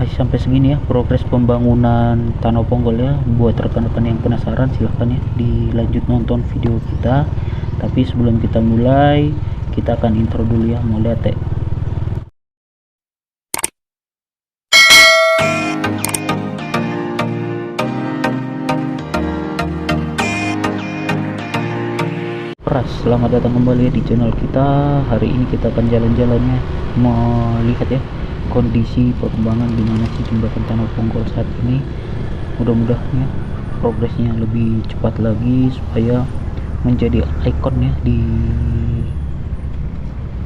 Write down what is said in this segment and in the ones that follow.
masih sampai segini ya progres pembangunan Tanah Ponggol ya. Buat rekan-rekan yang penasaran silahkan ya dilanjut nonton video kita. Tapi sebelum kita mulai, kita akan intro dulu ya. Mau lihat ya. Selamat datang kembali di channel kita. Hari ini kita akan jalan-jalannya melihat ya kondisi perkembangan dimana si jembatan Tanah Ponggol saat ini. Mudah-mudahan ya progresnya lebih cepat lagi supaya menjadi ikon ya di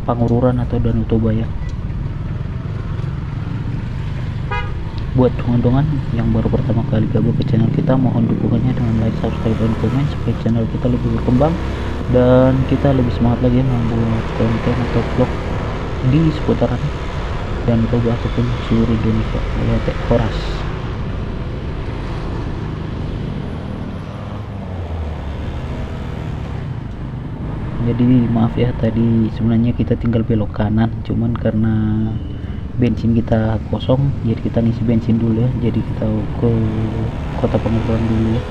Pangururan atau Danau Toba ya. Buat dongan-dongan yang baru pertama kali gabung ke channel kita, mohon dukungannya dengan like, subscribe, dan komen supaya channel kita lebih berkembang dan kita lebih semangat lagi membuat konten atau vlog di seputaran Danau Toba ataupun seluruh Indonesia. Lihat Horas. Jadi maaf ya, tadi sebenarnya kita tinggal belok kanan, cuman karena bensin kita kosong jadi kita ngisi bensin dulu ya. Jadi kita ke kota Pangururan dulu ya.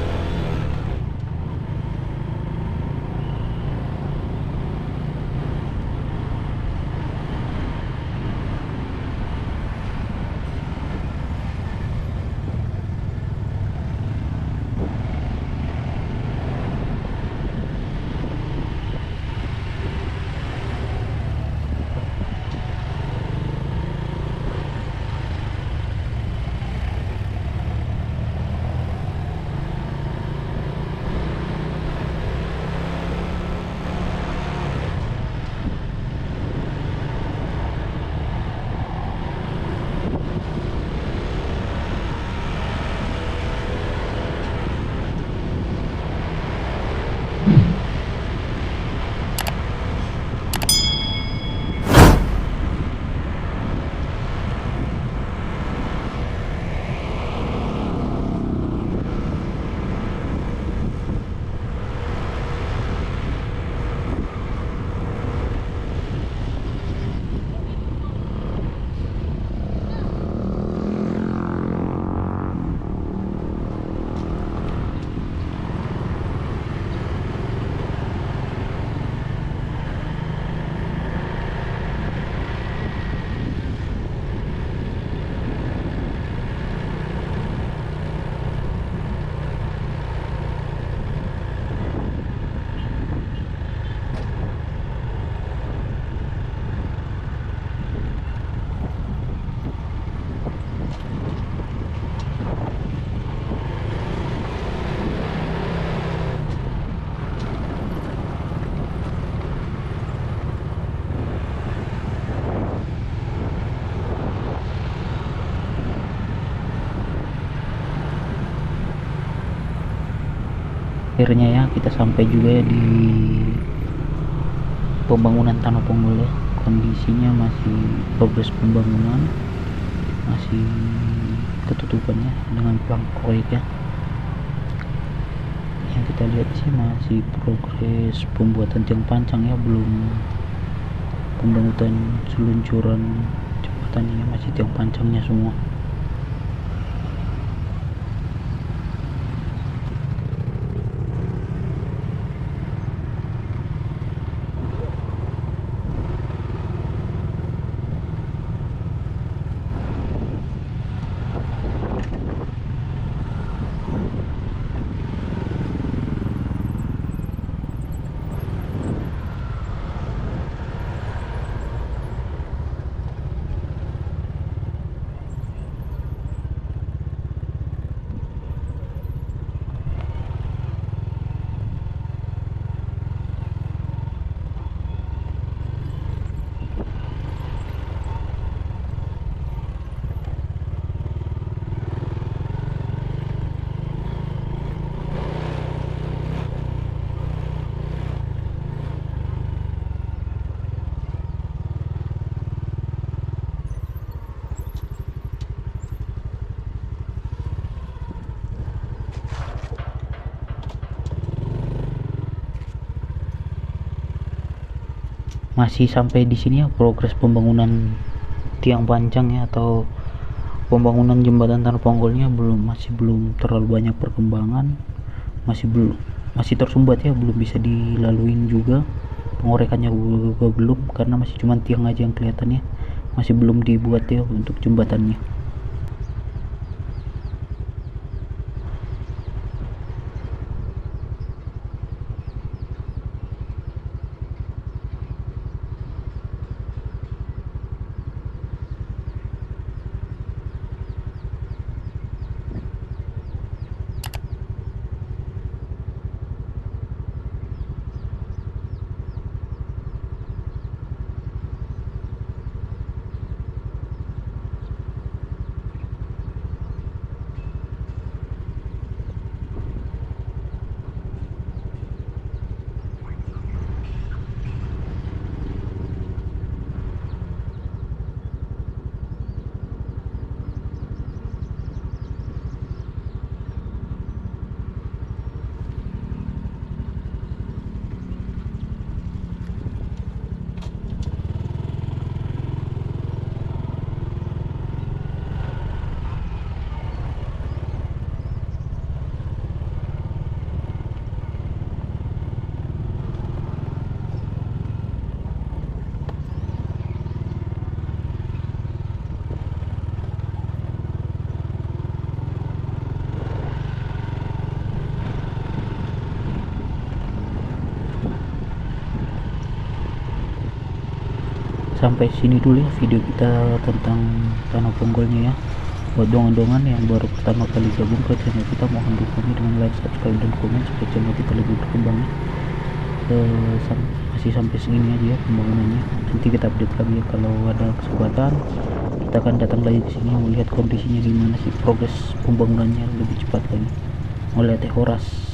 Akhirnya ya kita sampai juga ya di pembangunan Tanah Ponggol ya. Kondisinya masih progres pembangunan, masih ketutupan ya dengan plank proyek ya. Yang kita lihat sih masih progres pembuatan tiang pancang ya, belum pembangunan seluncuran jembatan ya, masih tiang pancangnya semua. Masih sampai di sini ya progres pembangunan tiang pancang ya, atau pembangunan jembatan Tanah Ponggolnya masih belum terlalu banyak perkembangan, masih tersumbat ya, belum bisa dilaluin juga. Pengorekannya juga belum, karena masih cuma tiang aja yang kelihatannya, masih belum dibuat ya untuk jembatannya. Sampai sini dulu ya video kita tentang Tanah Ponggolnya ya. Buat dongan-dongan yang baru pertama kali gabung ke channel kita, mohon dukungnya dengan like, subscribe, dan komen supaya channel kita lebih berkembang ya. Masih sampai segini aja ya pembangunannya. Nanti kita update lagi ya, kalau ada kesempatan kita akan datang lagi ke sini melihat kondisinya gimana sih, progres pembangunannya lebih cepat lagi. Oleh Teh Horas.